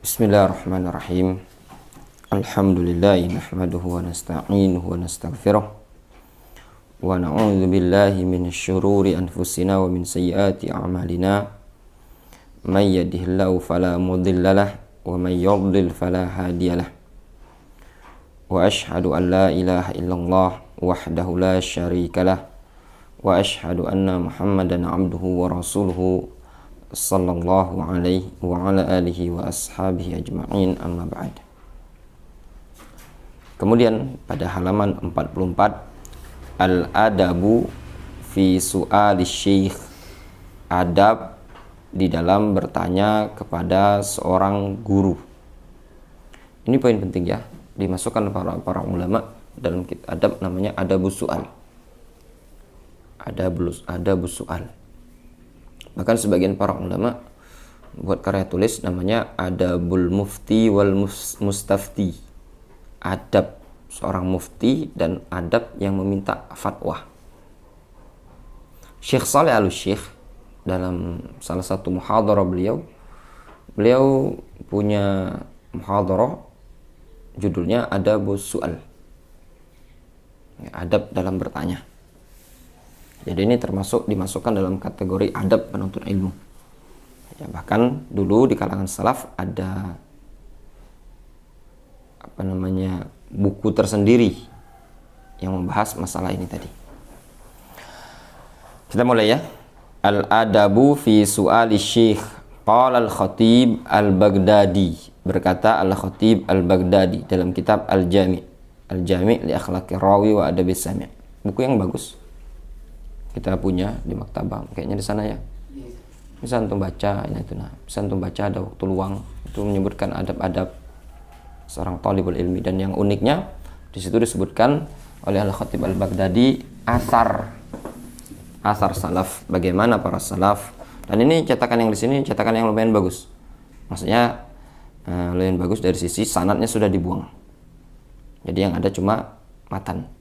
Bismillahirrahmanirrahim. Alhamdulillahi nahmaduhu wa nasta'inuhu wa nastaghfiruh wa na'udzu billahi minasy syururi anfusina wa min sayyiati a'malina. May yahdihillahu fala mudhillalah wa may yudlil fala hadiyalah. Wa asyhadu an la ilaha illallah wahdahu la syarikalah wa asyhadu anna Muhammadan 'abduhu wa rasuluhu sallallahu alaihi wa ala alihi wa ashabihi ajma'in, amma ba'd. Kemudian pada halaman 44, al-adabu fi su'ali syekh, adab di dalam bertanya kepada seorang guru. Ini poin penting ya, dimasukkan para ulama dalam kitab adab, namanya adabus su'al. Adabus su'al. Bahkan sebagian para ulama buat karya tulis namanya adabul mufti wal mustafti, adab seorang mufti dan adab yang meminta fatwa. Syekh Shalih Al-Syekh dalam salah satu muhadharah beliau punya muhadharah judulnya adabus su'al, adab dalam bertanya. Jadi ini dimasukkan dalam kategori adab penuntut ilmu. Ya, bahkan dulu di kalangan salaf ada buku tersendiri yang membahas masalah ini tadi. Kita mulai ya. Al-adabu fi su'ali syekh. Qala al-Khatib al-Baghdadi. Berkata al-Khatib al-Baghdadi dalam kitab Al-Jami'. Al-Jami' li akhlaqir rawi wa adabis sami'. Buku yang bagus. Kita punya di maktabah, kayaknya di sana ya. Bisa antum baca, bisa antum baca ada waktu luang. Itu menyebutkan adab-adab seorang talibul ilmi, dan yang uniknya di situ disebutkan oleh Al-Khatib Al-Baghdadi asar salaf, bagaimana para salaf. Dan ini cetakan yang di sini cetakan yang lumayan bagus. Maksudnya lumayan bagus dari sisi sanadnya sudah dibuang. Jadi yang ada cuma matan.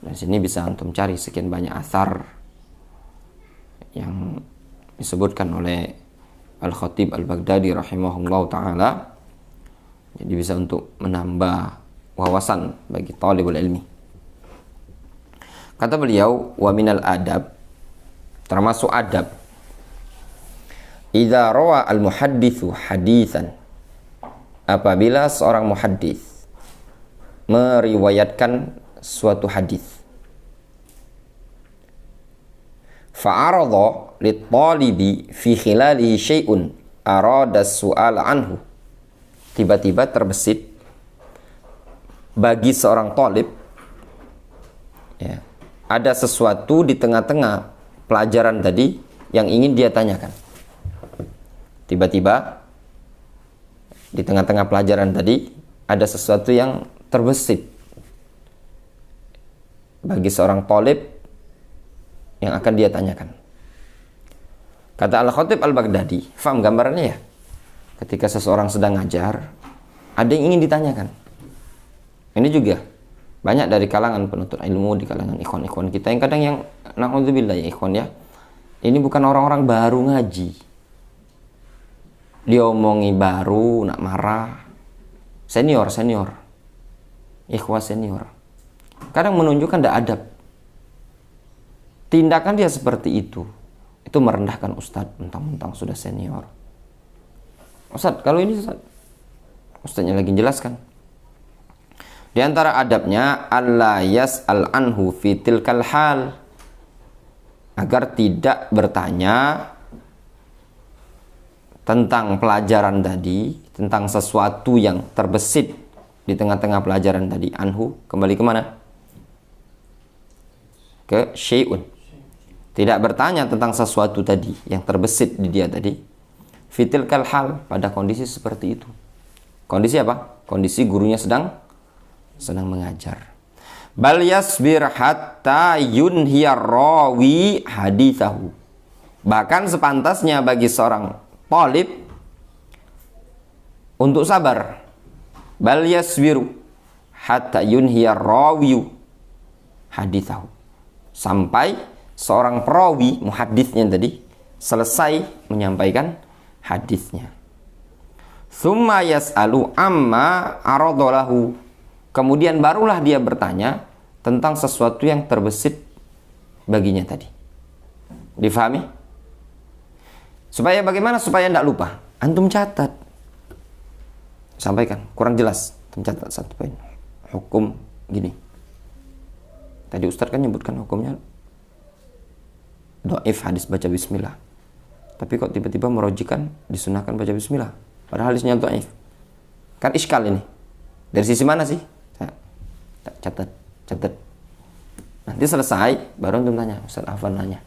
Dan sini bisa antum cari sekian banyak asar yang disebutkan oleh Al-Khatib Al-Baghdadi rahimahullah ta'ala. Jadi bisa untuk menambah wawasan bagi talibul ilmi. Kata beliau, wa minal adab, termasuk adab, idza rawa al-muhadditsu haditsan, apabila seorang muhaddits meriwayatkan suatu hadis, fa'arada lit-talibi fi khilalihi syai'un arada su'al anhu, tiba-tiba terbesit bagi seorang talib ya, ada sesuatu di tengah-tengah pelajaran tadi yang ingin dia tanyakan. Tiba-tiba di tengah-tengah pelajaran tadi ada sesuatu yang terbesit bagi seorang talib yang akan dia tanyakan. Kata Al-Khatib Al-Baghdadi, faham gambarannya ya? Ketika seseorang sedang ngajar, ada yang ingin ditanyakan. Ini juga banyak dari kalangan penuntut ilmu, di kalangan ikhwan-ikhwan kita yang kadang yang na'udzubillah ya ikhwan ya, ini bukan orang-orang baru ngaji, dia omongi baru, nak marah, senior ikhwah senior, kadang menunjukkan tidak adab. Tindakan dia seperti itu merendahkan ustadz, mentang-mentang sudah senior. Ustadz, kalau ini ustadznya lagi jelaskan. Di antara adabnya alla yas'al anhu fi tilkal hal, agar tidak bertanya tentang pelajaran tadi, tentang sesuatu yang terbesit di tengah-tengah pelajaran tadi. Anhu kembali kemana? Ke syai'un. Tidak bertanya tentang sesuatu tadi yang terbesit di dia tadi. Fitil kal hal, pada kondisi seperti itu. Kondisi apa? Kondisi gurunya sedang mengajar. Bal yasbir hatta yunhiyar rawi hadithahu. Bahkan sepantasnya bagi seorang talib untuk sabar. Bal yasbiru hatta yunhiyar rawi hadithahu, sampai seorang perawi muhadditsnya tadi selesai menyampaikan hadisnya. Tsumma yas'alu amma aradolahu. Kemudian barulah dia bertanya tentang sesuatu yang terbesit baginya tadi. Difahami? Supaya bagaimana? Supaya tidak lupa. Antum catat. Sampaikan. Kurang jelas. Antum catat satu poin. Hukum gini. Tadi Ustaz kan nyebutkan hukumnya dhaif hadis baca bismillah. Tapi kok tiba-tiba merojikan disunahkan baca bismillah. Padahal hadisnya dhaif. Kan iskal ini. Dari sisi mana sih? Catat. Nanti selesai, baru antum tanya. Ustaz Afwan nanya.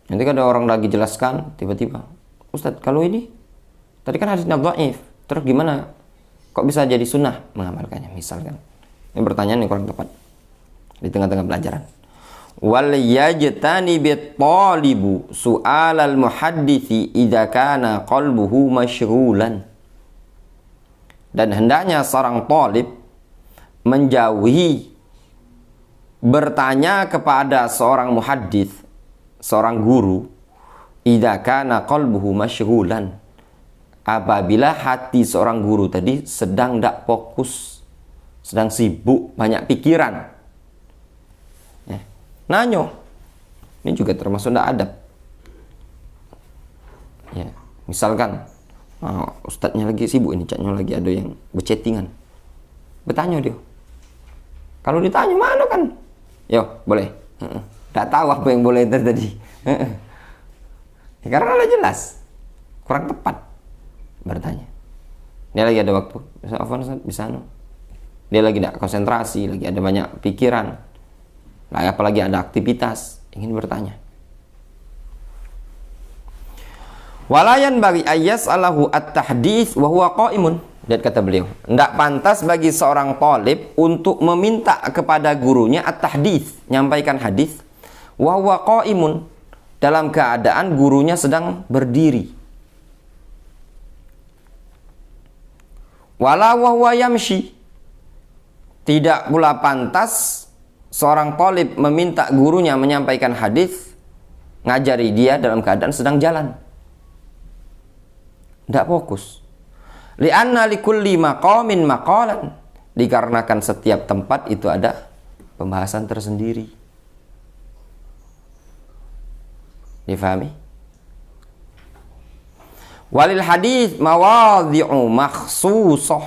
Nanti kan ada orang lagi jelaskan, tiba-tiba, Ustaz, kalau ini, tadi kan hadisnya dhaif. Terus gimana? Kok bisa jadi sunnah mengamalkannya? Misalkan. Ini pertanyaan yang kurang tepat. Di tengah-tengah pelajaran. Wal yajtani bit talibu su'al al muhaddithi idza kana qalbuhu masyghulan. Dan hendaknya seorang talib menjauhi bertanya kepada seorang muhaddits, seorang guru, idza kana qalbuhu masyghulan, apabila hati seorang guru tadi sedang tidak fokus, sedang sibuk, banyak pikiran. Nanyo, ini juga termasuk tidak adab. Ya, misalkan ustadznya lagi sibuk ini, chatnya lagi ada yang berchattingan, bertanya dia. Kalau ditanya mana kan? Yo, boleh. Tak tahu apa yang boleh tadi. Ya, karena udah jelas, kurang tepat bertanya. Dia lagi ada waktu, bisa dia lagi tidak konsentrasi, lagi ada banyak pikiran. Apalagi ada aktivitas, ingin bertanya. Walayan bagi ayas alahu at-tahdits wa huwa qaimun. Lihat kata beliau, tidak pantas bagi seorang talib untuk meminta kepada gurunya at-tahdits, nyampaikan hadis, wa huwa qaimun, dalam keadaan gurunya sedang berdiri. Wala wa huwa yamshi. Tidak pula pantas seorang talib meminta gurunya menyampaikan hadis, ngajari dia dalam keadaan sedang jalan. Tidak fokus. Li'anna likulli maqamin maqalan. Dikarenakan setiap tempat itu ada pembahasan tersendiri. Difahami? Walil hadis mawadhi'u makhsusah.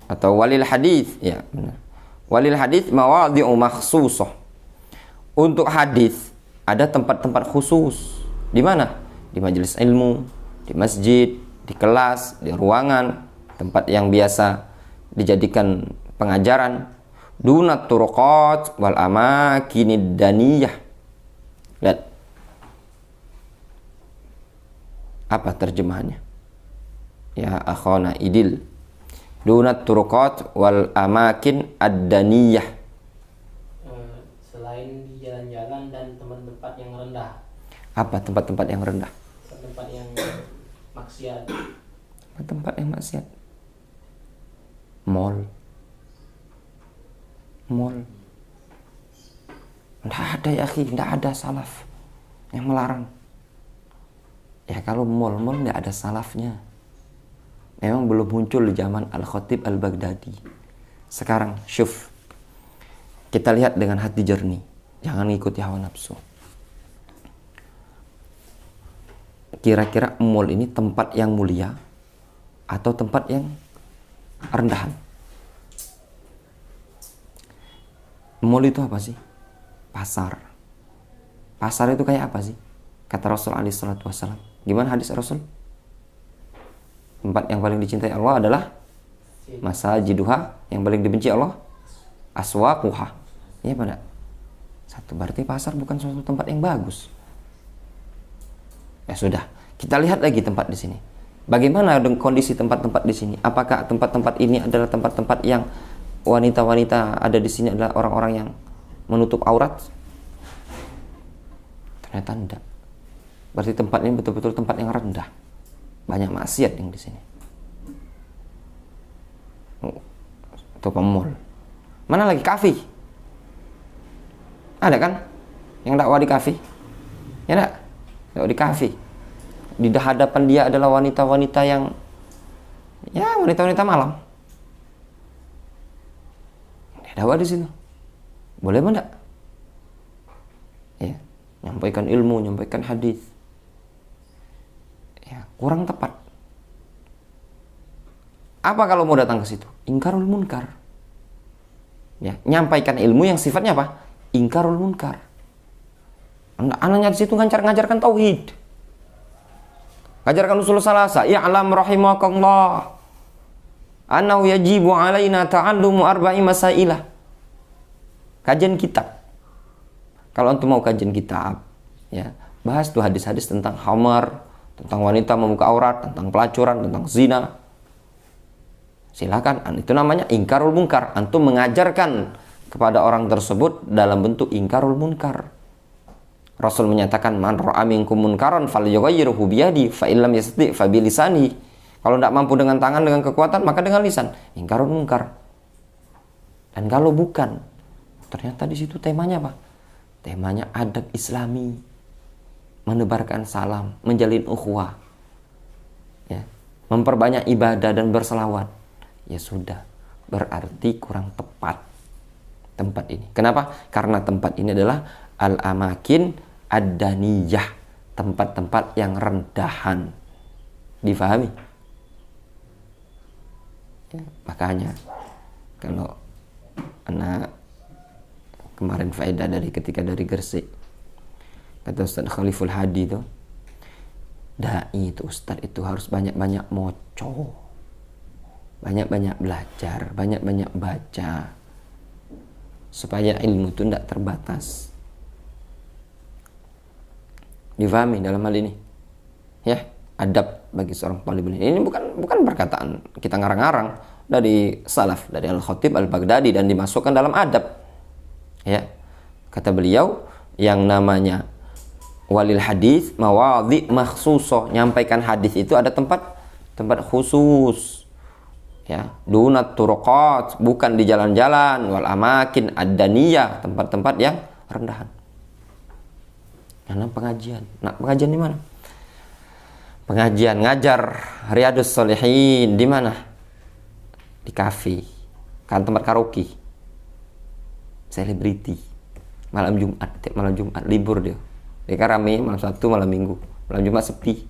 Atau walil hadis, ya benar. Walil hadis mawadhi'u makhsusah. Untuk hadis ada tempat-tempat khusus. Di mana? Di majelis ilmu, di masjid, di kelas, di ruangan, tempat yang biasa dijadikan pengajaran. Dunat turuqat wal amakinid daniyah. Lihat. Apa terjemahannya? Ya akhana idil. Dunat turuqat wal amakin ad-daniyah. Selain di jalan-jalan dan tempat-tempat yang rendah. Apa tempat-tempat yang rendah? Tempat yang maksiat. Tempat yang maksiat. Mall. Tidak ada ya akhi, tidak ada salaf yang melarang. Ya kalau mall tidak ada salafnya. Memang belum muncul di zaman Al-Khatib Al-Baghdadi. Sekarang, syuf. Kita lihat dengan hati jernih. Jangan ikuti hawa nafsu. Kira-kira mall ini tempat yang mulia atau tempat yang rendahan? Mall itu apa sih? Pasar. Pasar itu kayak apa sih? Kata Rasul alaihi salatu wassalam. Gimana hadis Rasul? Tempat yang paling dicintai Allah adalah masajiduha, yang paling dibenci Allah aswaquha. Iya pada satu, berarti pasar bukan suatu tempat yang bagus. Ya sudah, kita lihat lagi tempat di sini. Bagaimana kondisi tempat-tempat di sini? Apakah tempat-tempat ini adalah tempat-tempat yang wanita-wanita ada di sini adalah orang-orang yang menutup aurat? Ternyata tidak. Berarti tempat ini betul-betul tempat yang rendah. Banyak maksiat yang di sini. Atau pemul. Mana lagi kafe? Ada kan yang dakwah di kafe? Ya enggak? Kalau di kafe, di hadapan dia adalah wanita-wanita yang, ya wanita-wanita malam. Dia dakwah di situ. Boleh apa enggak? Ya, nyampaikan ilmu, nyampaikan hadis. Ya, kurang tepat. Apa kalau mau datang ke situ? Ingkarul munkar. Ya, nyampaikan ilmu yang sifatnya apa? Ingkarul munkar. Anaknya di situ ngajarkan tauhid. Ngajarkan usul salasa. I'lam rahimakallah annahu yajibu alaina ta'allumu arba'i masailah. Kajian kitab. Kalau antum mau kajian kitab, ya, bahas tuh hadis-hadis tentang khamar, tentang wanita membuka aurat, tentang pelacuran, tentang zina. Silakan, itu namanya ingkarul munkar. Antum mengajarkan kepada orang tersebut dalam bentuk ingkarul munkar. Rasul menyatakan, man ra'a minkum munkaran falyughayyirhu biyadi fa illam yastati' fa bilisani. Kalau tidak mampu dengan tangan, dengan kekuatan, maka dengan lisan. Ingkarul munkar. Dan kalau bukan, ternyata di situ temanya apa? Temanya adab Islami, menebarkan salam, menjalin ukhuwah, ya, memperbanyak ibadah dan berselawat. Ya sudah, berarti kurang tepat tempat ini. Kenapa? Karena tempat ini adalah al-amakin ad-daniyah, tempat-tempat yang rendahan. Difahami? Ya, makanya kalau anak kemarin faedah ketika dari Gresik, kata Ustaz Khaliful Hadi itu, dai itu Ustaz itu harus banyak-banyak moco, banyak-banyak belajar, banyak-banyak baca, supaya ilmu itu tidak terbatas. Difahami dalam hal ini, ya, adab bagi seorang talibul ilmi. Ini bukan perkataan kita ngarang-ngarang, dari salaf, dari Al-Khatib Al-Baghdadi, dan dimasukkan dalam adab. Ya, kata beliau, yang namanya walil hadis mawadhi makhsusoh, nyampaikan hadis itu ada tempat khusus. Ya, dunat turuqat, bukan di jalan-jalan, wal amakin ad-daniyah, tempat-tempat yang rendahan. Karena pengajian. Nah, pengajian di mana? Pengajian ngajar Riyadhus Shalihin di mana? Di kafe, kan tempat karaoke. Selebriti. Malam Jumat, tiap malam Jumat libur dia. Dia kan rame malam Sabtu, malam Minggu. Malam Jumat sepi.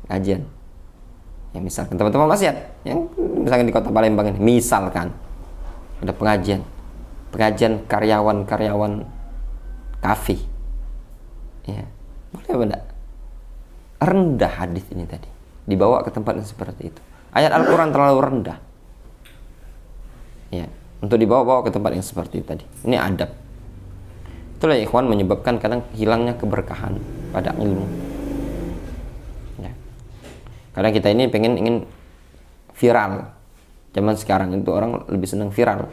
Kajian. Ya misalkan teman-teman maksiat, yang misalkan di Kota Palembang ini, misalkan ada pengajian karyawan kafe. Ya, boleh apa enggak? Rendah hadis ini tadi, dibawa ke tempat yang seperti itu. Ayat Al-Quran terlalu rendah, ya, untuk dibawa ke tempat yang seperti itu tadi. Ini adab. Itulah ikhwan menyebabkan kadang hilangnya keberkahan pada ilmu. Ya. Kadang kita ini ingin viral. Zaman sekarang itu orang lebih senang viral.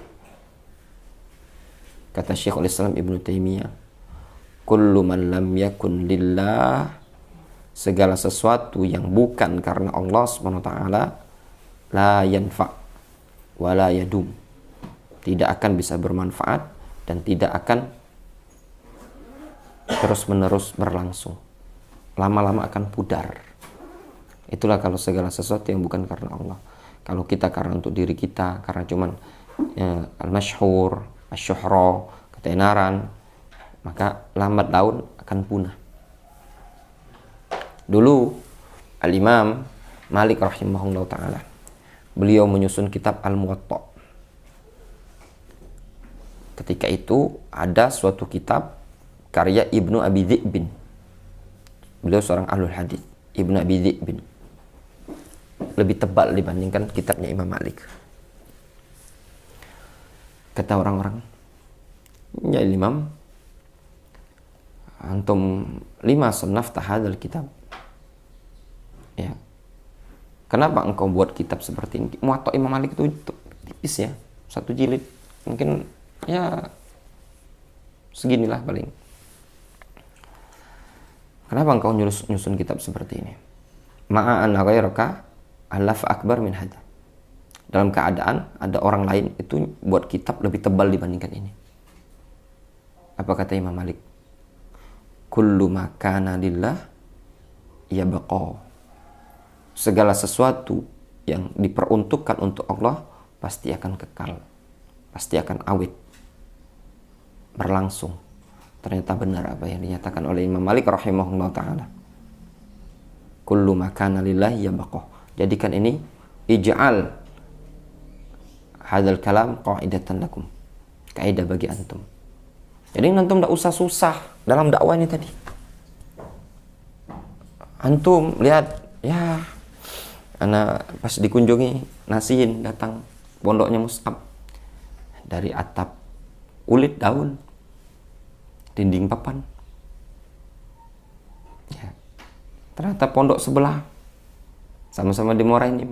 Kata Syekhul Islam Ibnu Taimiyah, kullu man lam yakun lillah, segala sesuatu yang bukan karena Allah SWT, la yanfa' wa la yadum, tidak akan bisa bermanfaat dan tidak akan terus-menerus berlangsung, lama-lama akan pudar. Itulah kalau segala sesuatu yang bukan karena Allah. Kalau kita karena untuk diri kita, karena cuman al-masyhur, asy-syuhra, ketenaran, maka lambat laun akan punah. Dulu Al-Imam Malik rahimahullah ta'ala, beliau menyusun kitab Al-Muwatta. Ketika itu ada suatu kitab karya Ibnu Abi Dhi'bin. Beliau seorang ahlul hadis, Ibnu Abi Dhi'bin. Lebih tebal dibandingkan kitabnya Imam Malik. Kata orang-orang, ya Imam, antum lima sannafta hadzal kitab. Ya. Kenapa engkau buat kitab seperti ini? Muwatta Imam Malik itu tipis ya, satu jilid. Mungkin ya seginilah paling. Kenapa engkau nyusun kitab seperti ini? Ma'a anna ghairaka alaf akbar min hadha. Dalam keadaan ada orang lain itu buat kitab lebih tebal dibandingkan ini. Apa kata Imam Malik? kullu ma kana lillah yabqa. Segala sesuatu yang diperuntukkan untuk Allah pasti akan kekal, pasti akan awet, berlangsung. Ternyata benar apa yang dinyatakan oleh Imam Malik rahimahullah ta'ala. Kullu ma kana lillah yabqa. Jadikan ini ij'al hadzal kalam qa'idatan lakum, kaidah bagi antum. Jadi antum tidak usah susah dalam dakwah ini tadi. Antum lihat, ya, anak pas dikunjungi Nasihin datang pondoknya Mus'ab, dari atap ulit daun, dinding papan. Ya. Ternyata pondok sebelah sama-sama di Morainim.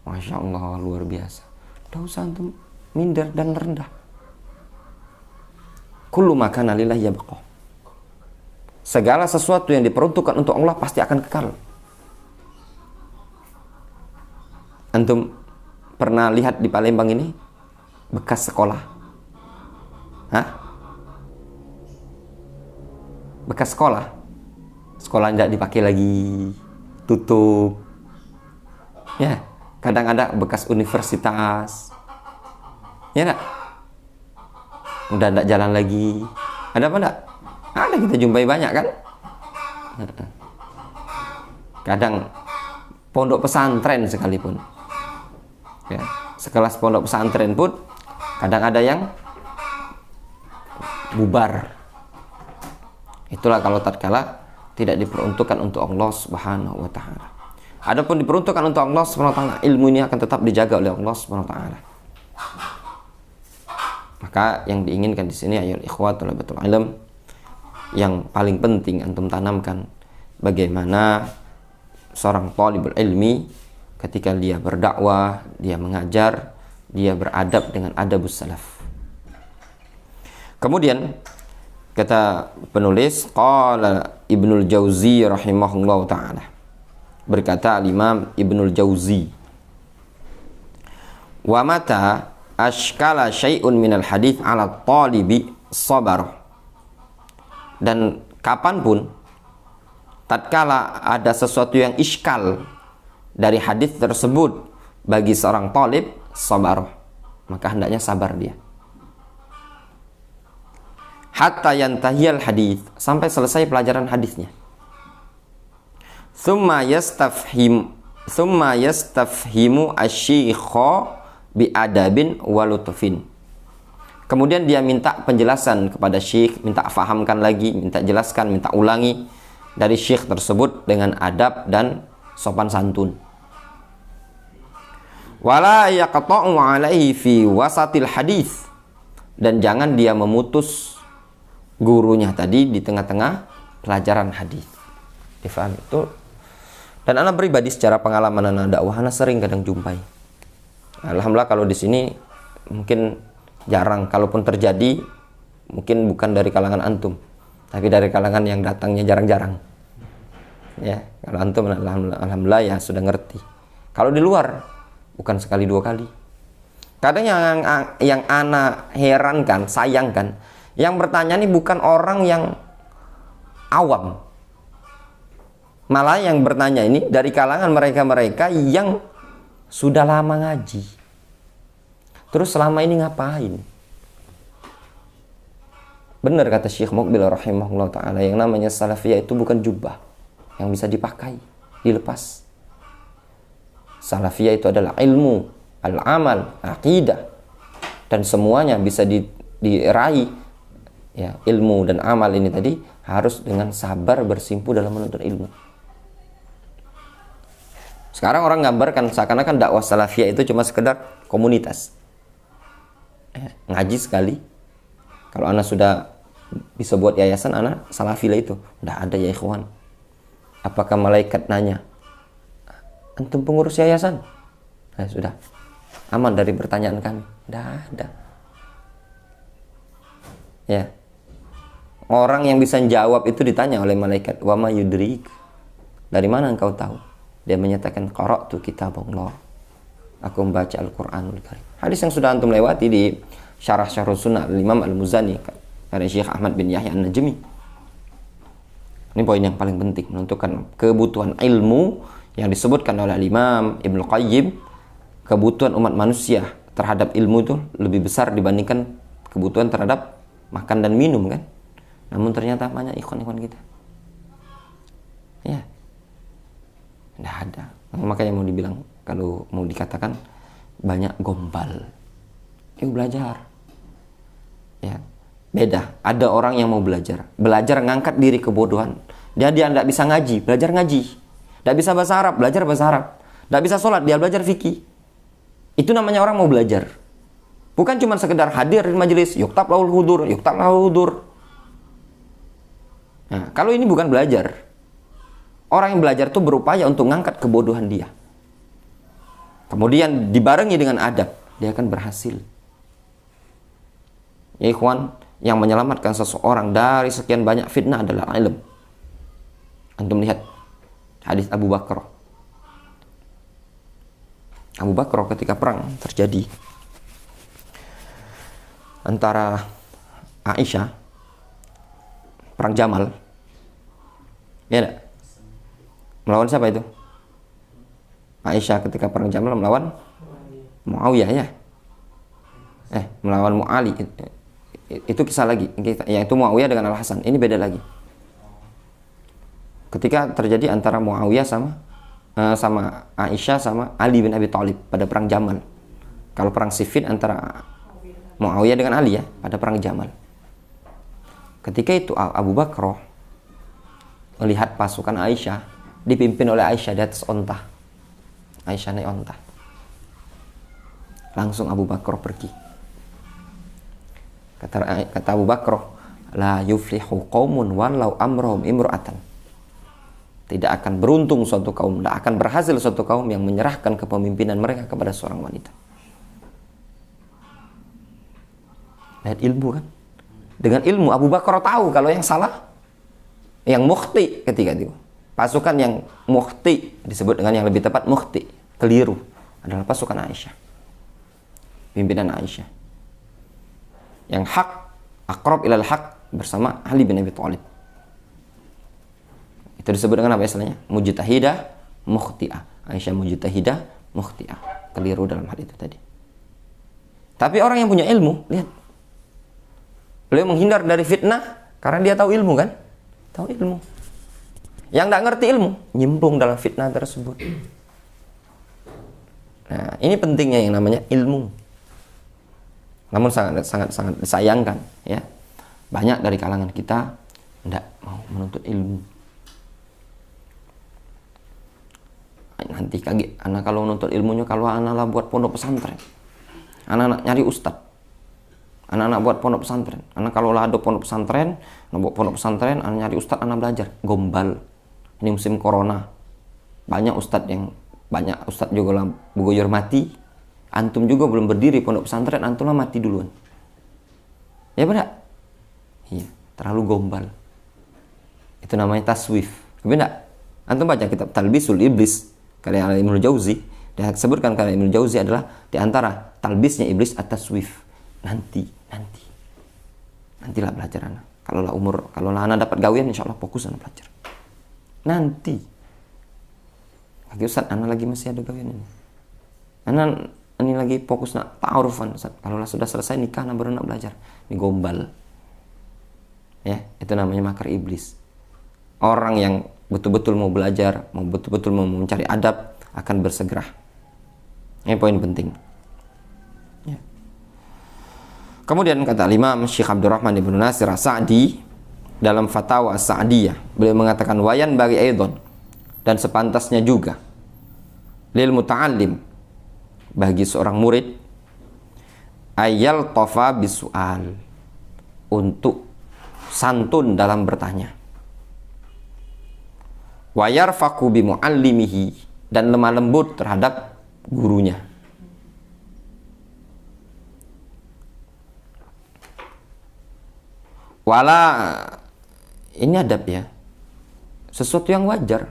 Masya Allah, luar biasa. Tidak usah antum minder dan rendah. Kullu ma kana lillah yabqa. Segala sesuatu yang diperuntukkan untuk Allah pasti akan kekal. Antum pernah lihat di Palembang ini bekas sekolah? Hah? Bekas sekolah? Sekolah tidak dipakai lagi, tutup. Ya, kadang ada bekas universitas. Ya enggak? Udah tidak jalan lagi. Ada apa enggak? Ada, kita jumpai banyak kan? Kadang pondok pesantren sekalipun, ya, sekelas pondok pesantren pun kadang ada yang bubar. Itulah kalau tatkala tidak diperuntukkan untuk Allah Subhanahu wa taala. Adapun diperuntukkan untuk Allah Subhanahu wa taala, ilmu ini akan tetap dijaga oleh Allah Subhanahu wa taala. Maka yang diinginkan di sini ayat ikhwat thalabatul ilm, yang paling penting antum tanamkan bagaimana seorang talibul ilmi ketika dia berdakwah, dia mengajar, dia beradab dengan adabus salaf. Kemudian kata penulis, qala Ibnul Jauzi rahimahullahu taala, berkata al-Imam Ibnul Jauzi, wa mata ashkala syai'un minal hadith ala talibi sabar. Dan kapanpun tatkala ada sesuatu yang iskal dari hadis tersebut bagi seorang talib, sabar, maka hendaknya sabar dia hatta yantahiyal hadis, sampai selesai pelajaran hadisnya. Thumma yastafhimu asy-syaikha bi adabin wa lutfin. Kemudian dia minta penjelasan kepada syekh, minta fahamkan lagi, minta jelaskan, minta ulangi dari syekh tersebut dengan adab dan sopan santun. Wala yaqta'u 'alaihi fi wasatil hadis, dan jangan dia memutus gurunya tadi di tengah-tengah pelajaran hadis. Difahami itu. Dan anak pribadi secara pengalaman anak dakwah, anak sering kadang jumpai. Alhamdulillah kalau di sini mungkin jarang, kalaupun terjadi mungkin bukan dari kalangan antum, tapi dari kalangan yang datangnya jarang-jarang. Ya, kalau antum alhamdulillah ya sudah ngerti. Kalau di luar bukan sekali dua kali. Kadang yang anak herankan, sayangkan, yang bertanya ini bukan orang yang awam. Malah yang bertanya ini dari kalangan mereka-mereka yang sudah lama ngaji. Terus selama ini ngapain? Benar kata Syekh Muqbil rahimahullah ta'ala, yang namanya salafiyah itu bukan jubah yang bisa dipakai, dilepas. Salafiyah itu adalah ilmu, al-amal, aqidah, dan semuanya bisa diraih. Ya, ilmu dan amal ini tadi harus dengan sabar bersimpu dalam menuntut ilmu. Sekarang orang gambarkan seakan-akan dakwah salafiyah itu cuma sekedar komunitas. Ngaji sekali. Kalau anak sudah bisa buat yayasan, anak salafiyah itu udah ada ya ikhwan. Apakah malaikat nanya, antum pengurus yayasan? Nah, sudah aman dari pertanyaan kami. Udah ada. Ya, orang yang bisa jawab itu ditanya oleh malaikat, wa ma yudrik, dari mana engkau tahu? Dia menyatakan, qara'tu kitabullah, aku membaca Al-Quranul Karim. Hadis yang sudah antum lewati di Syarah Syarh Sunnah Imam Al-Muzani karya Syekh Ahmad bin Yahya An-Najmi. Ini poin yang paling penting, menentukan kebutuhan ilmu yang disebutkan oleh Imam Ibnu Qayyim. Kebutuhan umat manusia terhadap ilmu itu lebih besar dibandingkan kebutuhan terhadap makan dan minum kan. Namun ternyata banyak ikhwan-ikhwan kita, ya, tidak ada. Makanya mau dibilang, kalau mau dikatakan banyak gombal. Yuk belajar, ya. Beda, ada orang yang mau belajar ngangkat diri kebodohan. Dia tidak bisa ngaji, belajar ngaji. Tidak bisa bahasa Arab, belajar bahasa Arab. Tidak bisa sholat, dia belajar fikih. Itu namanya orang mau belajar. Bukan cuma sekedar hadir di majelis, yuktab lahul hudur, yuktab lahul hudur. Nah, kalau ini bukan belajar. Orang yang belajar itu berupaya untuk ngangkat kebodohan dia. Kemudian dibarengi dengan adab, dia akan berhasil. Ya ikhwan, yang menyelamatkan seseorang dari sekian banyak fitnah adalah ilmu. Antum lihat hadis Abu Bakar. Abu Bakar ketika perang terjadi antara Aisyah, perang Jamal, ya enggak? Melawan siapa itu? Aisyah ketika perang Jamal melawan Muawiyah, ya? Melawan Mu'ali. Itu kisah lagi, yang itu Muawiyah dengan Al-Hasan. Ini beda lagi. Ketika terjadi antara Muawiyah sama Aisyah sama Ali bin Abi Thalib pada perang Jamal. Kalau perang Siffin antara Muawiyah dengan Ali, ya, pada perang Jamal. Ketika itu Abu Bakar melihat pasukan Aisyah dipimpin oleh Aisyah di atas onta. Aisyah naik onta. Langsung Abu Bakar pergi. Kata Abu Bakar, la yuflihu qaumun walau amrahum imra'atan. Tidak akan beruntung suatu kaum, tidak akan berhasil suatu kaum yang menyerahkan kepemimpinan mereka kepada seorang wanita. Lihat ilmu kan? Dengan ilmu Abu Bakar tahu kalau yang salah, yang mukhti ketika itu. Pasukan yang mukhti, disebut dengan yang lebih tepat mukhti, keliru, adalah pasukan Aisyah. Pimpinan Aisyah. Yang hak, aqrab ilal haq bersama Ali bin Abi Thalib. Itu disebut dengan apa istilahnya? Mujtahidah, mukhti'ah. Aisyah mujtahidah, mukhti'ah. Keliru dalam hal itu tadi. Tapi orang yang punya ilmu, lihat. Beliau menghindar dari fitnah karena dia tahu ilmu kan? Tahu ilmu. Yang tidak ngerti ilmu, nyemplung dalam fitnah tersebut. Nah, ini pentingnya yang namanya ilmu. Namun sangat disayangkan, ya, banyak dari kalangan kita tidak mau menuntut ilmu. Nanti kaget, anak kalau menuntut ilmunya kalau anak buat pondok pesantren, anak nyari ustad, anak buat pondok pesantren, anak kalau ada pondok pesantren, buat pondok pesantren, anak nyari ustad, anak belajar, gombal. Ini musim corona, banyak ustad juga lah buguyur mati. Antum juga belum berdiri pondok pesantren, antum lah mati duluan. Ya benar? Iya, terlalu gombal. Itu namanya taswif. Benar? Antum baca kitab Talbisul Iblis karya Ibnu Jauzi, dia sebutkan karya Ibnu Jauzi adalah di antara talbisnya iblis at-taswif. Nantilah belajar anak. Kalau anak dapat gawean, insyaallah fokus anak belajar. Nanti. Lagi Ustaz, anak lagi masih ada gawean ini. Anak ini lagi fokus nak ta'arufan. Kalau sudah selesai nikah, baru nak belajar. Ini gombal. Ya, itu namanya makar iblis. Orang yang betul-betul mau belajar, betul-betul mau mencari adab, akan bersegera. Ini poin penting. Ya. Kemudian kata Imam Syekh Abdurrahman Ibnu Nasir As-Sa'di dalam Fatawa As-Sa'diyah, beliau mengatakan wayan bagi aidon, dan sepantasnya juga lil muta'allim, bagi seorang murid, ayal tofa bisual, untuk santun dalam bertanya, wayar faku bimuallimihi, dan lemah lembut terhadap gurunya. Wala, ini adab ya, sesuatu yang wajar.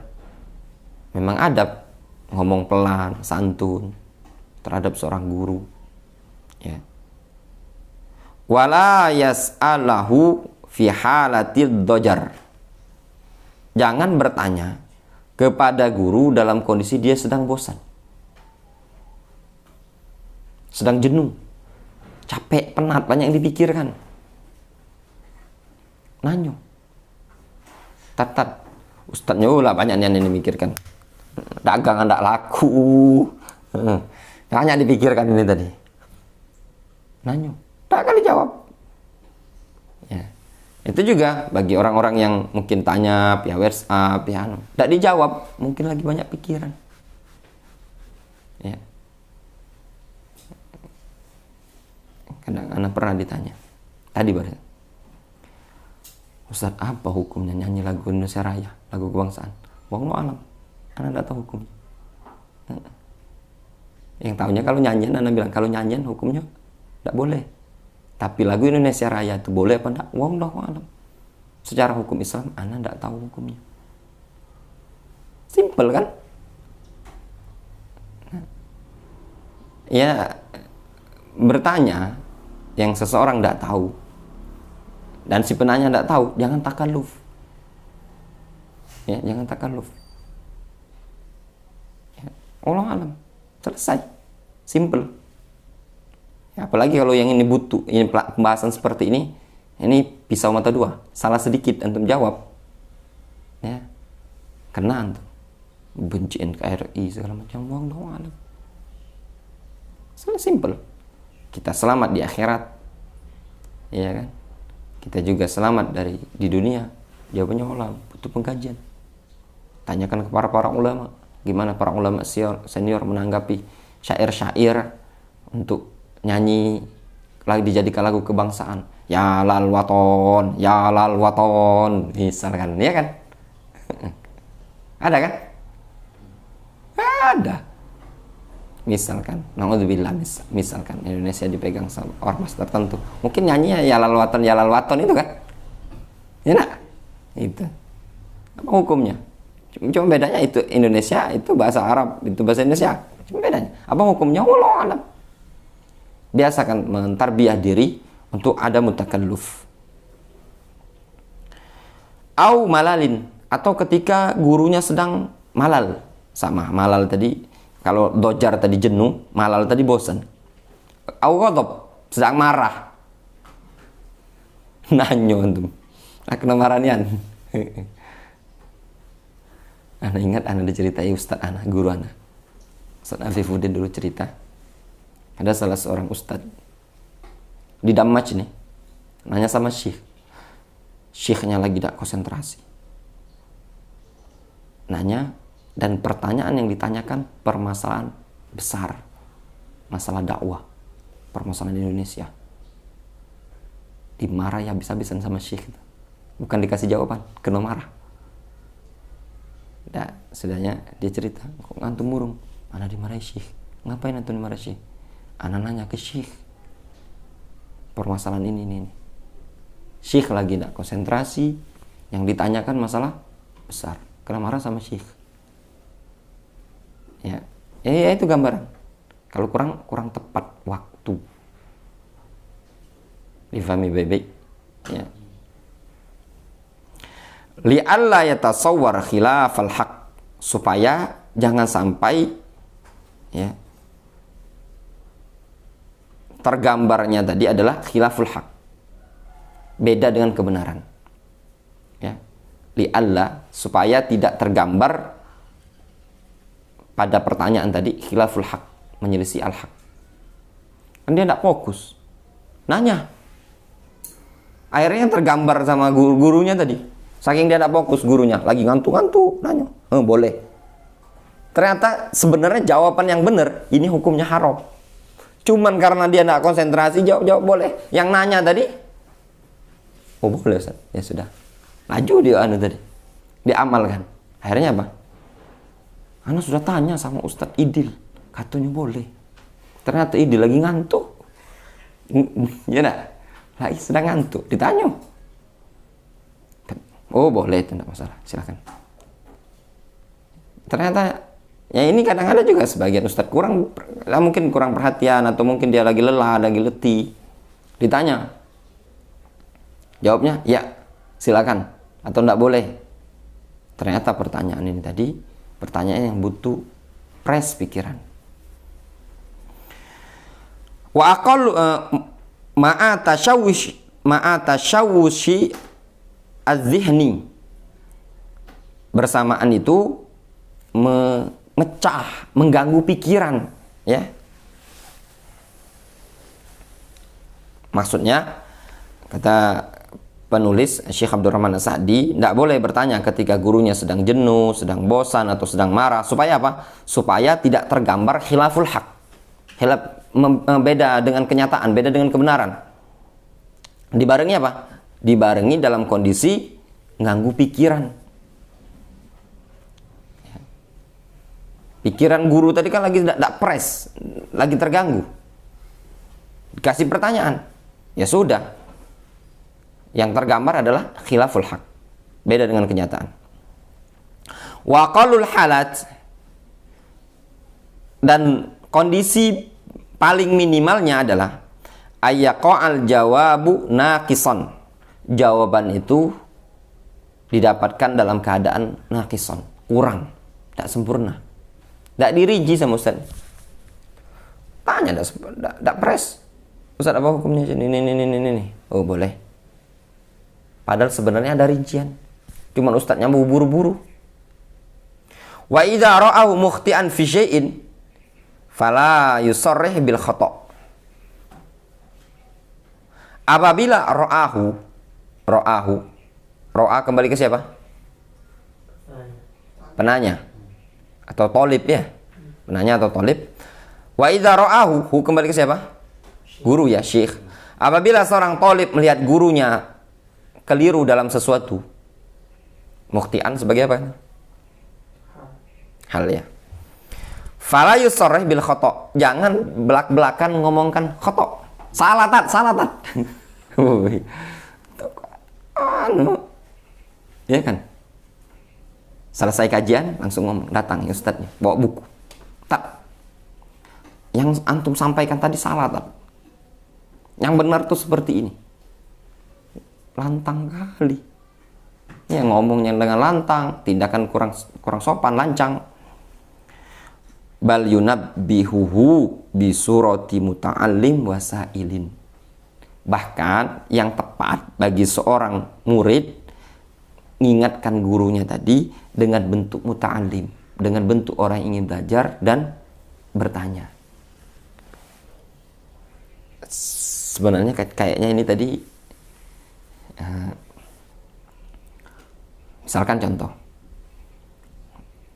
Memang adab, ngomong pelan, santun terhadap seorang guru, ya. Wala yas'alahu fi halatil dojar, jangan bertanya kepada guru dalam kondisi dia sedang bosan, sedang jenuh, capek, penat, banyak yang dipikirkan. Nanyo. Tat. Ustadznya lah banyak yang dimikirkan. Dagang ndak laku. Banyak dipikirkan ini tadi. Nanyo. Tak kali jawab. Ya. Itu juga bagi orang-orang yang mungkin tanya via WhatsApp, via tidak dijawab, mungkin lagi banyak pikiran. Ya. Kadang anak pernah ditanya tadi baru, Ustaz, apa hukumnya nyanyi lagu Indonesia Raya, lagu kebangsaan? Wallahu alam, anak tidak tahu hukumnya. Yang tahunya kalau nyanyian, anak bilang kalau nyanyian hukumnya tidak boleh. Tapi lagu Indonesia Raya itu boleh apa tidak? Wallahu alam. Secara hukum Islam, anak tidak tahu hukumnya. Simple kan? Ya, bertanya yang seseorang tidak tahu dan si penanya tidak tahu, jangan takalluf. Ya, jangan takalluf. Ya, Allah alam, selesai, simple. Ya, apalagi kalau yang ini butuh, ini pembahasan seperti ini pisau mata dua, salah sedikit antum jawab, ya, kena antum benci NKRI segala macam, Allah alam. Selesai, simple. Kita selamat di akhirat, ya kan? Kita juga selamat di dunia. Jawabannya Allah, butuh pengkajian. Tanyakan kepada para ulama, gimana para ulama senior menanggapi syair-syair untuk nyanyi lagi dijadikan lagu kebangsaan. Ya lal waton, misalkan, ya kan? Ada kan? Ada. Misalkan, naudzubillah, misalkan Indonesia dipegang sama ormas tertentu, mungkin nyanyi ya lal waton itu kan, ya nak, itu apa hukumnya? Cuma bedanya itu Indonesia itu bahasa Arab, itu bahasa Indonesia, cuma bedanya apa hukumnya? Wallahu alam. Biasakan mentarbiyah diri untuk ada mutakalluf. Au malalin, atau ketika gurunya sedang malal, sama malal tadi. Kalau dojar tadi jenuh, malal tadi bosan. Au ghadab, sedang marah. Nanyo antum. Kena maranian. Ana ingat ana diceritai ustaz ana, guru ana. Ustaz Afifuddin dulu cerita. Ada salah seorang ustaz di Damaj nih. Nanya sama syekh. Syekhnya lagi tidak konsentrasi. Nanya, dan pertanyaan yang ditanyakan permasalahan besar, masalah dakwah, permasalahan Indonesia. Dimarah ya habis-habisan sama syekh, bukan dikasih jawaban, kena marah. Nah, sudahnya dia cerita, kok ngantuk murung, ana dimarahi syekh. Ngapain antum dimarahi syekh? Ana nanya ke syekh permasalahan ini. Syekh lagi tidak konsentrasi, yang ditanyakan masalah besar, kena marah sama syekh. Ya, itu gambaran. Kalau kurang tepat waktu, difahami baik-baik. Ya. Li'alla yatasawwar khilafal haq, supaya jangan sampai ya tergambarnya tadi adalah khilaful haq, beda dengan kebenaran. Ya. Li'alla, supaya tidak tergambar pada pertanyaan tadi khilaful haq, menyelisih al-haq. Kan dia tidak fokus. Nanya. Akhirnya tergambar sama gurunya tadi. Saking dia tidak fokus, gurunya lagi ngantuk-ngantuk, nanya. Boleh. Ternyata sebenarnya jawaban yang benar, ini hukumnya haram. Cuman karena dia tidak konsentrasi, jawab boleh. Yang nanya tadi, oh boleh Ustaz. Ya sudah. Laju dia tadi. Dia amalkan. Akhirnya apa? Ana sudah tanya sama Ustadz Idil, katanya boleh. Ternyata Idil lagi ngantuk. Ya nak, lagi sedang ngantuk. Ditanya, oh boleh, itu tidak masalah, silakan. Ternyata, ya ini kadang ada juga sebagian Ustadz mungkin kurang perhatian, atau mungkin dia lagi lelah, lagi letih. Ditanya, jawabnya, ya silakan, atau tidak boleh. Ternyata pertanyaan ini tadi pertanyaan yang butuh press pikiran. Wa aqall ma'a tashawushi az-zihni, bersamaan itu memecah, mengganggu pikiran, ya. Maksudnya kata penulis Syekh Abdurrahman As-Sa'di, tidak boleh bertanya ketika gurunya sedang jenuh, sedang bosan atau sedang marah. Supaya apa? Supaya tidak tergambar khilaful haq. Beda dengan kenyataan, beda dengan kebenaran. Dibarengi apa? Dibarengi dalam kondisi ganggu pikiran. Pikiran guru tadi kan lagi tidak press, lagi terganggu. Dikasih pertanyaan, ya sudah. Yang tergambar adalah khilaful haq, beda dengan kenyataan. Wa qalul halat, dan kondisi paling minimalnya adalah ayyaqa'al jawabu naqisan. Jawaban itu didapatkan dalam keadaan naqisan, kurang, tidak sempurna. Tidak dirinci sama Ustaz. Tanya, tidak press. Ustaz, apa hukumnya? Ini. Oh, boleh. Padahal sebenarnya ada rincian. Cuman Ustaznya mau buru-buru. Wa idza ra'ahu mukhti'an fi syai'in fala yusarrih bil khata'. Apabila ro'a kembali ke siapa? Penanya atau tolib, ya. Penanya atau tolib. Wa idza ra'ahu kembali ke siapa? Guru, ya, syekh. Apabila seorang tolib melihat gurunya keliru dalam sesuatu, mukhtian sebagai apa? Hal, ya. Fala yusarrih bil khata'. Jangan belak-belakan ngomongkan khata'. Salah tat. Ya kan? Selesai kajian langsung ngomong, datang ya ustadznya, bawa buku. Tat, yang antum sampaikan tadi salah, tat. Yang benar tuh seperti ini. Lantang kali. Ya, ngomongnya dengan lantang, tindakan kurang sopan, lancang. Bal yunabbihuhu bisurati muta'allim wasailin. Bahkan yang tepat bagi seorang murid mengingatkan gurunya tadi dengan bentuk muta'allim, dengan bentuk orang yang ingin belajar dan bertanya. Sebenarnya kayaknya ini tadi misalkan contoh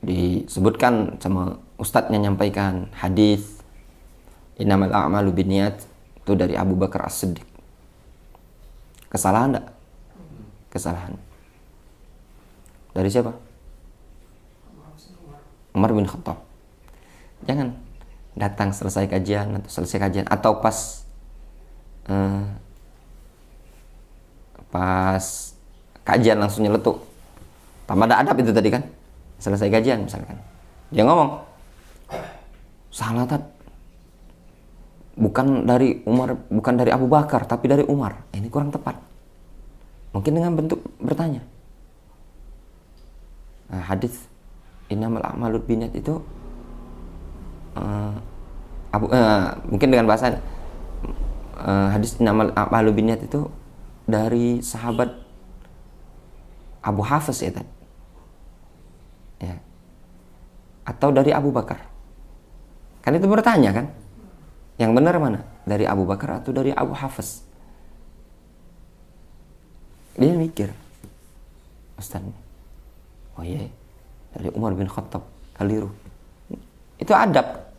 disebutkan sama ustadznya nyampaikan hadis innamal a'malu binniyat, itu dari Abu Bakar As-Siddiq. Kesalahan enggak? Kesalahan. Dari siapa? Umar bin Khattab. Jangan datang selesai kajian atau pas kajian langsung nyeletuk. Tambah ada adab itu tadi kan. Selesai kajian misalkan. Dia ngomong, salah tat. Bukan dari Umar, bukan dari Abu Bakar, tapi dari Umar. Ini kurang tepat. Mungkin dengan bentuk bertanya. Nah, hadis innamal a'malu binniyat itu mungkin dengan bahasa hadis innamal a'malu binniyat itu dari sahabat Abu Hafiz, ya tadi. Ya. Atau dari Abu Bakar. Kan itu bertanya kan? Yang benar mana? Dari Abu Bakar atau dari Abu Hafiz? Dia mikir. Ustaz, oh iya, dari Umar bin Khattab, keliru. Itu adab.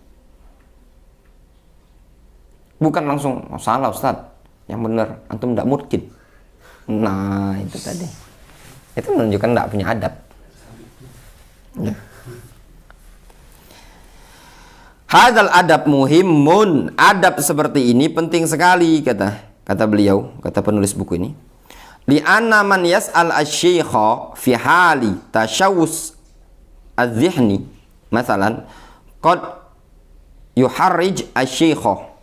Bukan langsung, oh, salah Ustaz, yang benar, antum tidak mungkin. Nah, itu tadi. Itu menunjukkan tidak punya adab. Ya. Hadzal adab muhimun. Adab seperti ini penting sekali, kata beliau, kata penulis buku ini. Li'anna man yas'al asy-syaikha fi hali tashawus az-zihni, masalan, qad yuharrij asy-syaikha.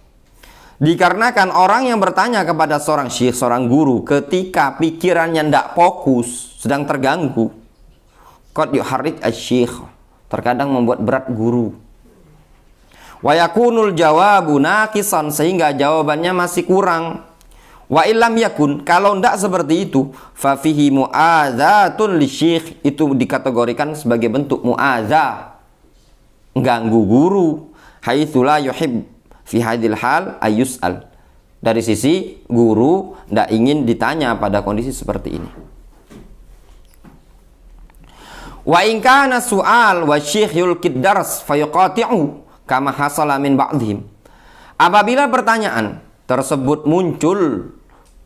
Dikarenakan orang yang bertanya kepada seorang syekh, seorang guru, ketika pikirannya tidak fokus, sedang terganggu, qad yuharrij asy-syekh, terkadang membuat berat guru. Wa yakunul jawabu naqisan, sehingga jawabannya masih kurang. Wa illam yakun, kalau ndak seperti itu, fa fihi mu'adzatun lisyekh, itu dikategorikan sebagai bentuk mu'adza, ganggu guru. Haitsu la yuhib fi hadhil hal ayus'al, dari sisi guru ndak ingin ditanya pada kondisi seperti ini. Wa in kana su'al wa syekh yulqid dars fayuqati'u kama hasala min ba'dihim. Apabila pertanyaan tersebut muncul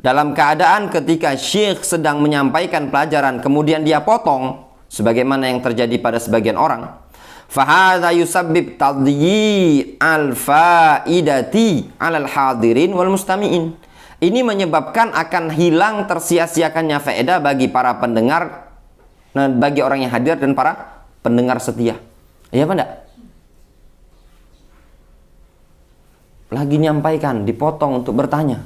dalam keadaan ketika syekh sedang menyampaikan pelajaran kemudian dia potong, sebagaimana yang terjadi pada sebagian orang, fahadha yusabbib tadyi al-faidati 'alal hadirin wal mustami'in. Ini menyebabkan akan hilang tersia-siakannya faedah bagi para pendengar, bagi orang yang hadir dan para pendengar setia. Iya apa enggak? Lagi nyampaikan, dipotong untuk bertanya.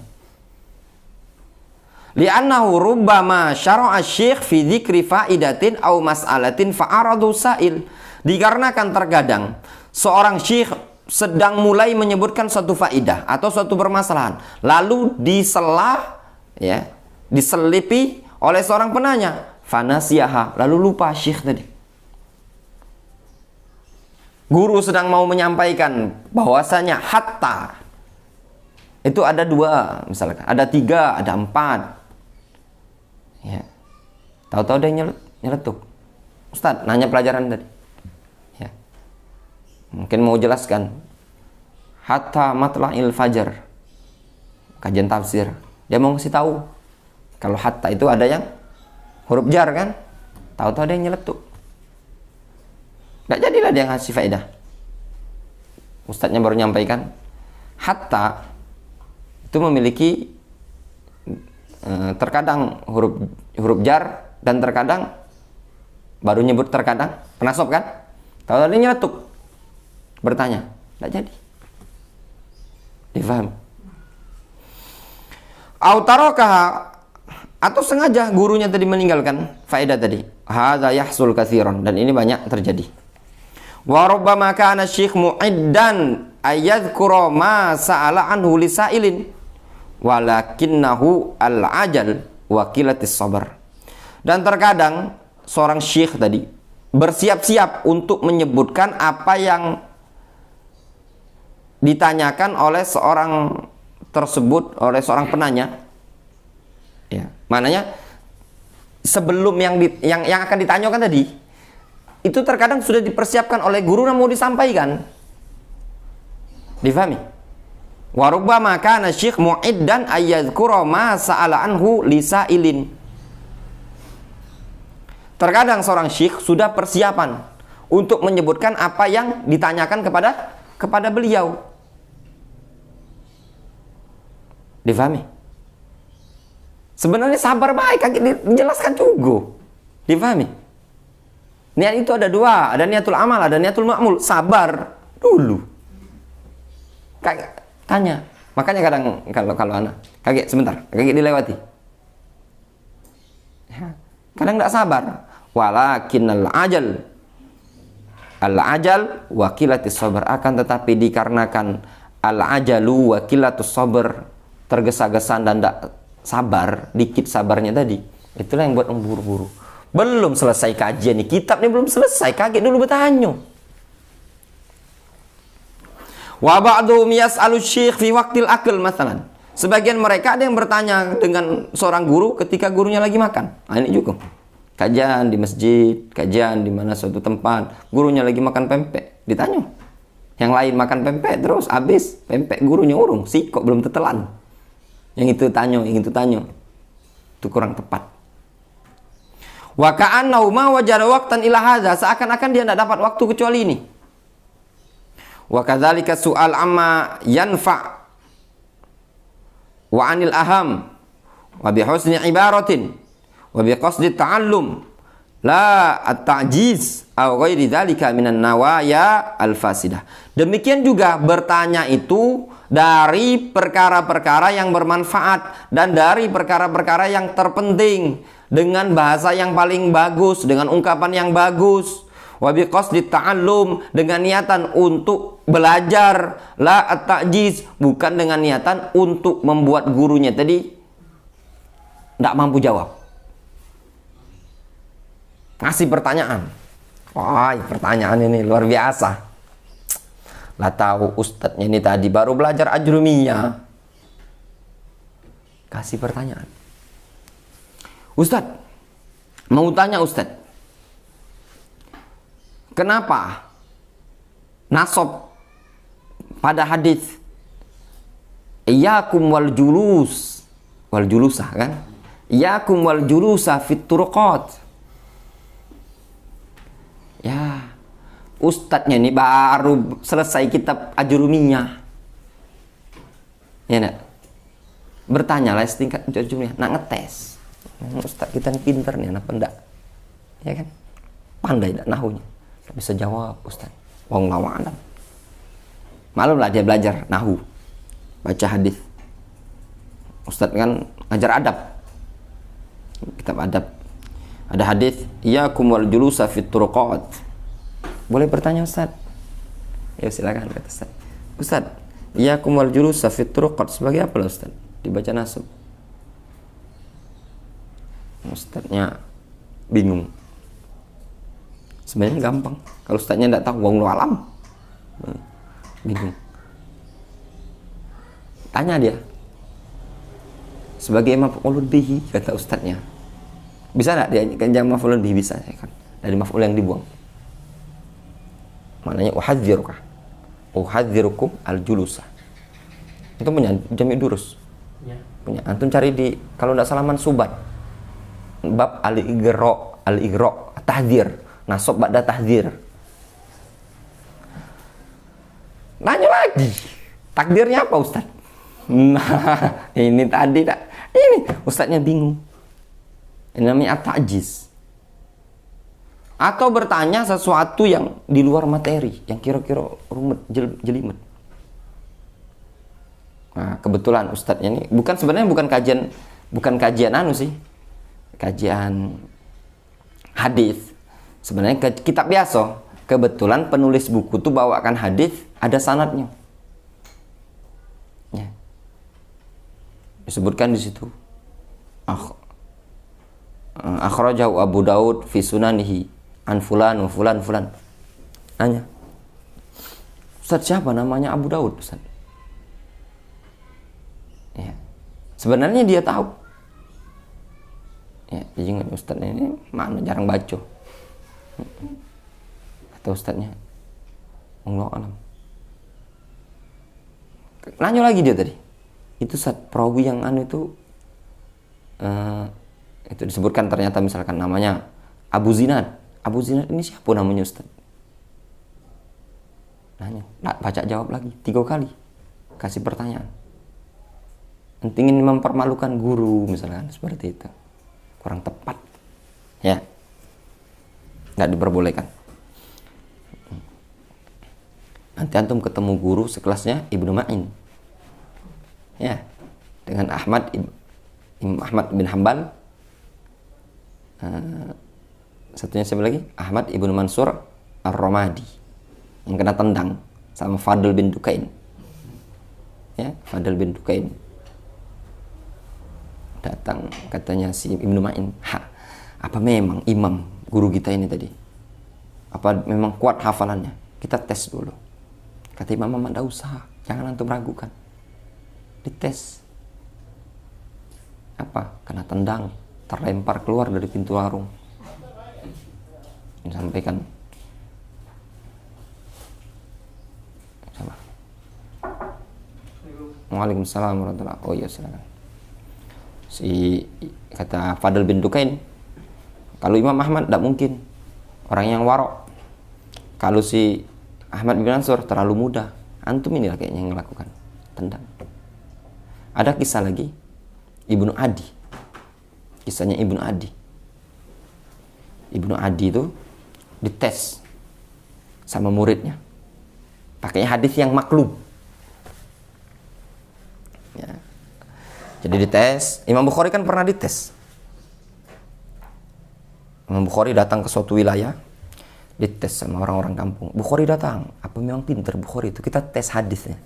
Li'annahu rubbama syara'a syekh fi dzikri faidatin aw mas'alatin fa'aradu sa'il. Dikarenakan terkadang seorang syekh sedang mulai menyebutkan suatu faidah atau suatu permasalahan, lalu disela, ya, diselipi oleh seorang penanya, fanasiyaha, lalu lupa syekh tadi. Guru sedang mau menyampaikan bahwasanya hatta itu ada dua, misalkan ada 3, ada 4, ya, tahu-tahu dia nyeletuk, Ustadz nanya pelajaran tadi, ya, mungkin mau jelaskan hatta matla'il fajar, kajian tafsir, dia mau ngasih tahu kalau hatta itu ada yang huruf jar kan, tahu-tahu dia nyeletuk, nggak jadilah dia ngasih faedah. Ustadznya baru nyampaikan hatta itu memiliki terkadang huruf jar dan terkadang baru nyebut terkadang kena sop kan, tahu-tahu dia nyeletuk bertanya, nggak jadi difahami. Autarokah, atau sengaja gurunya tadi meninggalkan faedah tadi. Hadza yahsul katsiran, dan ini banyak terjadi. Wa rubbama kana syekh mu'iddan ayadhkura ma sa'ala anhu lisailin walakinnahu al-ajal wa qillatis sabar. Dan terkadang seorang syekh tadi bersiap-siap untuk menyebutkan apa yang ditanyakan oleh seorang tersebut, oleh seorang penanya, ya, maknanya sebelum yang akan ditanyakan tadi itu terkadang sudah dipersiapkan oleh guru yang mau disampaikan. Difahami? Wa rubbama kana syekh mu'iddan ayyadhkura ma sa'ala anhu lisailin. Terkadang seorang syekh sudah persiapan untuk menyebutkan apa yang ditanyakan kepada beliau. Difahami? Sebenarnya sabar baik, dijelaskan juga. Difahami? Niat itu ada dua, ada niatul amal, ada niatul ma'mul. Sabar dulu. Tanya. Makanya kadang kalau anak, kaget sebentar, kaget dilewati. Ya, kadang tidak sabar. Walakinnal ajal, al-ajal wa qillatis sabar, akan tetapi dikarenakan al-ajalu wa qillatus sabar, tergesa-gesa dan tidak sabar, dikit sabarnya tadi, itulah yang buat memburu-buru. Belum selesai kajian nih, kitab ini belum selesai, kaget dulu bertanya. Wa ba'dhum yas'alu syekh fi waqtil akl masalan. Sebagian mereka ada yang bertanya dengan seorang guru ketika gurunya lagi makan. Nah, ini juga kajian di masjid, kajian di mana suatu tempat, gurunya lagi makan pempek, ditanya. Yang lain makan pempek terus habis, pempek gurunya urung, sih kok belum tetelan. Yang itu tanya, yang itu tanya. Itu kurang tepat. Wa ka'annahu ma wajada waqtan ila hadza, seakan-akan dia tidak dapat waktu kecuali ini. Wa kadzalika su'al amma yanfa' wa 'anil aham wa bi husni ibaratin wa bi qasdi ta'allum La at-ta'jiz aw ghairi dzalika minan nawaya al-fasidah. Demikian juga bertanya itu dari perkara-perkara yang bermanfaat dan dari perkara-perkara yang terpenting dengan bahasa yang paling bagus, dengan ungkapan yang bagus. Wa biqasdi ta'allum, dengan niatan untuk belajar. La at-ta'jiz, bukan dengan niatan untuk membuat gurunya tadi tidak mampu jawab. Ngasih pertanyaan. Wah, pertanyaan ini luar biasa. Lah tahu ustadznya ini tadi baru belajar ajrumiyah. Kasih pertanyaan. Ustadz, mau tanya Ustadz. Kenapa nasab pada hadis iyyakum wal julus wal julusah kan? Iyyakum wal julusa fit turuqat. Ya, ustadznya ini baru selesai kitab ajrumiyah. Ya nak? Bertanyalah setingkat ajrumiyah, nak ngetes. Ustadz kita ini pinter nih, apa enggak? Ya kan? Pandai enggak nahunya? Gak bisa jawab ustadz. Wallahu a'lam. Malumlah dia belajar nahu, baca hadis. Ustadz kan ngajar adab. Kitab adab. Ada hadis, iyyakum wal julusa fit turuqat. Boleh bertanya Ustaz? Ya silakan kata Ustaz. Ustaz, iyyakum wal julusa fit turuqat sebagai apa Ustaz? Dibaca nasab. Ustaznya bingung. Sebenarnya gampang. Kalau Ustaznya tidak tahu, wallahu alam. Bingung. Tanya dia. Sebagai maf'ulun bihi, kata Ustaznya. Bisa enggak dia kerja maf'ulun bihi? Bisa ya kan? Dari maf'ul yang dibuang. Maknanya uhadzirukum al-julusa. Itu punya jami' durus. Ya. Punya. Antum cari di kalau enggak salah Mansubat. Bab al-ighra, tahdzir. Nasab ba'da tahdzir. Nanya lagi. Takdirnya apa Ustaz? Nah, ini tadi tak. Ini Ustaznya bingung. Ini namanya at-ta'jiz. Atau bertanya sesuatu yang di luar materi, yang kira-kira rumit, jelimet. Nah, kebetulan ustadznya ini sebenarnya bukan kajian anu sih. Kajian hadis. Sebenarnya kitab biasa. Kebetulan penulis buku tuh bawakan hadis, ada sanadnya. Ya. Disebutkan di situ. Akhrajahu Abu Daud fi sunanihi an fulan wa fulan fulan. Nanya, Ustaz siapa namanya Abu Daud Ustaz? Ya. Sebenarnya dia tahu. Ya, jadi Ustaz ini mana jarang baca. Kata Ustaznya, Allah alam. Nanya lagi dia tadi. Itu Ustaz, perawi yang anu itu disebutkan ternyata misalkan namanya Abu Zinad. Abu Zinad ini siapa namanya Ustaz? Nanya, baca jawab lagi 3 kali. Kasih pertanyaan. Ingin mempermalukan guru misalkan seperti itu. Kurang tepat. Ya. Enggak diperbolehkan. Nanti antum ketemu guru sekelasnya Ibnu Ma'in. Ya. Dengan Imam Ahmad bin Hanbal. Satunya siapa lagi? Ahmad ibnu Mansur Ar-Ramadi yang kena tendang sama Fadl bin Dukain. Ya, Fadl bin Dukain datang, katanya si Ibnu Ma'in, apa memang imam guru kita ini tadi? Apa memang kuat hafalannya? Kita tes dulu. Kata Imam Ahmad, enggak usah, jangan antum ragukan. Dites. Apa? Kena tendang, terlempar keluar dari pintu warung. Disampaikan sama. Waalaikumsalam warahmatullahi wabarakatuh. Oh iya silakan. Kata Fadl bin Dukain, kalau Imam Ahmad tidak mungkin, orang yang warok. Kalau si Ahmad bin Mansur terlalu mudah, antum inilah kayaknya yang melakukan tendang. Ada kisah lagi Ibnu Adi. Kisahnya Ibnu Adi. Ibnu Adi itu dites sama muridnya. Pakai hadis yang maklum. Ya. Jadi dites. Imam Bukhari kan pernah dites. Imam Bukhari datang ke suatu wilayah, dites sama orang-orang kampung. Bukhari datang. Apa memang pinter Bukhari itu? Kita tes hadisnya.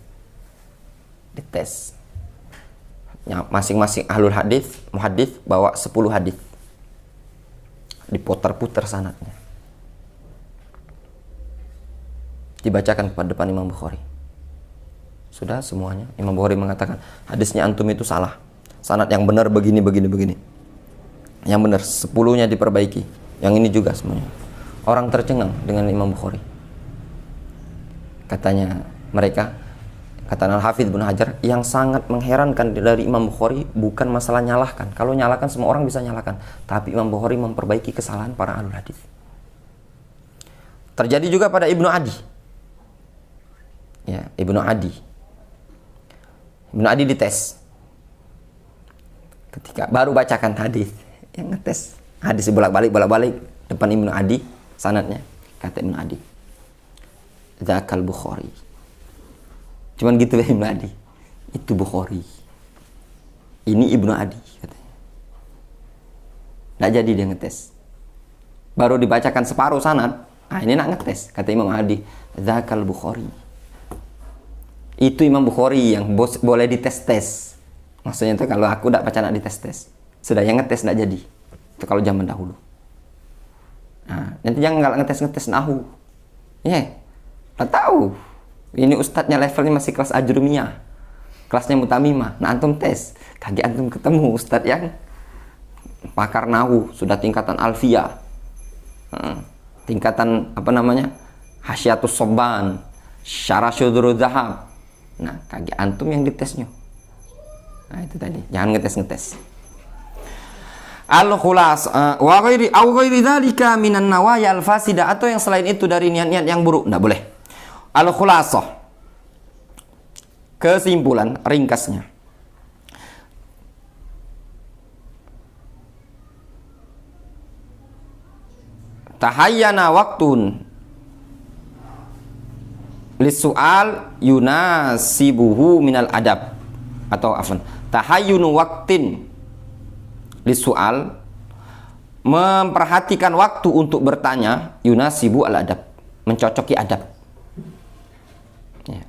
Dites. Ya, masing-masing ahlul hadis, muhadis bawa 10 hadis. Diputar-putar sanadnya. Dibacakan kepada depan Imam Bukhari. Sudah semuanya. Imam Bukhari mengatakan, hadisnya antum itu salah. Sanad yang benar begini. Yang benar 10-nya diperbaiki. Yang ini juga semuanya. Orang tercengang dengan Imam Bukhari. Katanya mereka, kata Al-Hafidz Ibnu Hajar, yang sangat mengherankan dari Imam Bukhari bukan masalah nyalahkan. Kalau nyalahkan semua orang bisa nyalahkan, tapi Imam Bukhari memperbaiki kesalahan para ahlul hadis. Terjadi juga pada Ibnu Adi. Ya, Ibnu Adi dites. Ketika baru bacakan hadis, yang ngetes hadis bolak-balik depan Ibnu Adi sanadnya, kata Ibnu Adi, Dzakal Bukhari. Cuman gitu ya Ibnu Adi. Itu Bukhari. Ini Ibnu Adi katanya. Nggak jadi dia ngetes. Baru dibacakan separuh sanad. Ah ini nak ngetes. Kata Imam Adi. Dzakal Bukhari. Itu Imam Bukhari yang boleh dites-tes. Maksudnya itu kalau aku nggak baca nak dites-tes. Sudah yang ngetes nggak jadi. Itu kalau zaman dahulu. Nah, nanti jangan nggak ngetes nahu. Ya, nggak tahu. Ini ustadznya levelnya masih kelas ajrumiyah, kelasnya mutamimah. Nah antum tes, kaki antum ketemu ustadz yang pakar nahu, sudah tingkatan alfiyah, tingkatan apa namanya, hasyiatus soban, syarah syudurul zahab. Nah kaki antum yang ditesnya. Nah itu tadi, jangan ngetes. Al-khulas wa ghairi au ghairi dzalika minan nawaya al-fasida, atau yang selain itu dari niat-niat yang buruk, enggak boleh. Al-khulasah, kesimpulan ringkasnya, tahayyana waktun lisu'al yunasibuhu minal adab, atau afan, tahayyunu waktin lisu'al, memperhatikan waktu untuk bertanya, yunasibu al adab, mencocoki adab. Ya.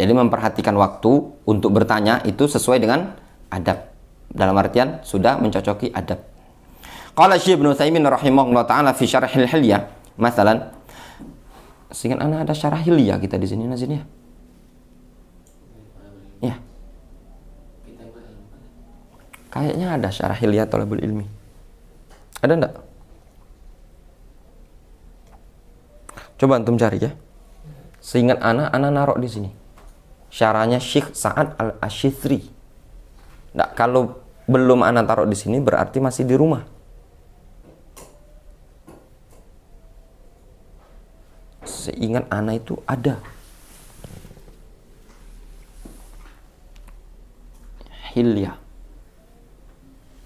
Jadi memperhatikan waktu untuk bertanya itu sesuai dengan adab. Dalam artian sudah mencocoki adab. Qala Syekh Ibnu Utsaimin rahimahullah taala fi syarhil hilyah, masalan, seingat ana ada syarah hilyah kita di sini nazin ya. Ya. Kayaknya ada syarah hilyah thalabul ilmi. Ada enggak? Coba antum cari ya. Seingat ana narok di sini. Syarahnya Syekh Sa'ad Al-Ashithri. Nah, kalau belum ana taruh di sini berarti masih di rumah. Seingat ana itu ada. Hilyah.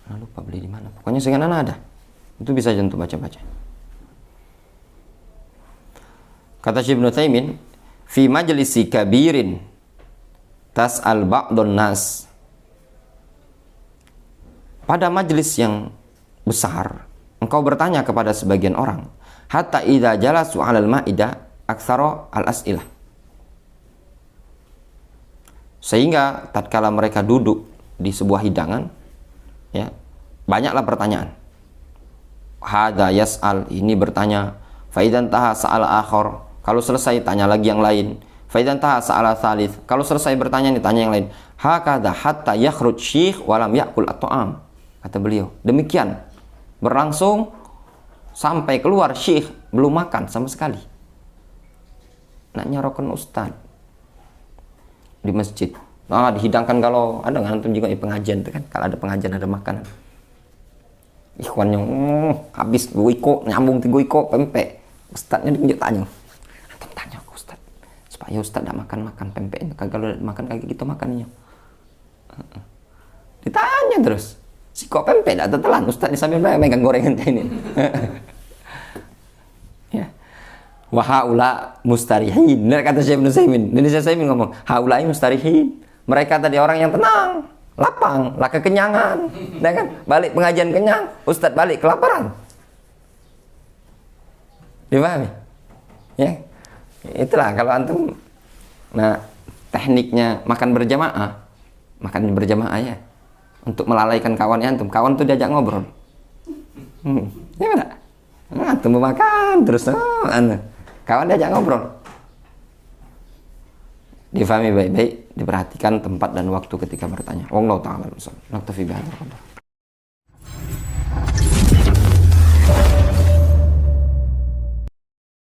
Ana lupa beli di mana. Pokoknya seingat ana ada. Itu bisa jantung baca-baca. Kata Syekh Ibnu Utsaimin, fi majlisi kabirin tas'al ba'dun nas. Pada majlis yang besar, engkau bertanya kepada sebagian orang, hatta idza jalasu 'alal ma'idah aktsara al-as'ilah. Sehingga tatkala mereka duduk di sebuah hidangan, ya, banyaklah pertanyaan. Hadza yas'al, ini bertanya, fa idzan taha sa'ala akhar, kalau selesai tanya lagi yang lain. Faidan taha sa'ala tsalits, kalau selesai bertanya nih tanya yang lain. Hakadha hatta yakhruj syekh wa lam ya'kul at-ta'am. Kata beliau, demikian berlangsung sampai keluar syekh belum makan sama sekali. Nak nyarokkan ustaz di masjid. Nah, dihidangkan kalau ada nggak antum juga di pengajian itu kan, kalau ada pengajian ada makanan. Ikhwannya habis goiko nyambung ti goiko pempek. Ustaznya ditunjuk tanya. Tanya ke ustaz supaya ustaz tidak makan pempek ini, kalau makan kaki kita makannya. Ditanya terus. Si kok pempek atau telan Ustaz ini sambil megang gorengan ini. Ya. Wa haula mustarihin. Benar kata Syekh Ibnu Utsaimin. Syekh Utsaimin ngomong, haulai mustarihin. Mereka tadi orang yang tenang, lapang, lah kekenyangan. Nah kan? Balik pengajian kenyang, Ustaz balik kelaparan. Dipahami? Ya. Itulah kalau antum tekniknya makan berjamaah ya. Untuk melalaikan kawannya antum. Kawan tuh diajak ngobrol. Ya enggak? Antum makan terus kawan diajak ngobrol. Difahami baik-baik, diperhatikan tempat dan waktu ketika bertanya. Wallahu ta'ala. Naktafi bihadzal qadar.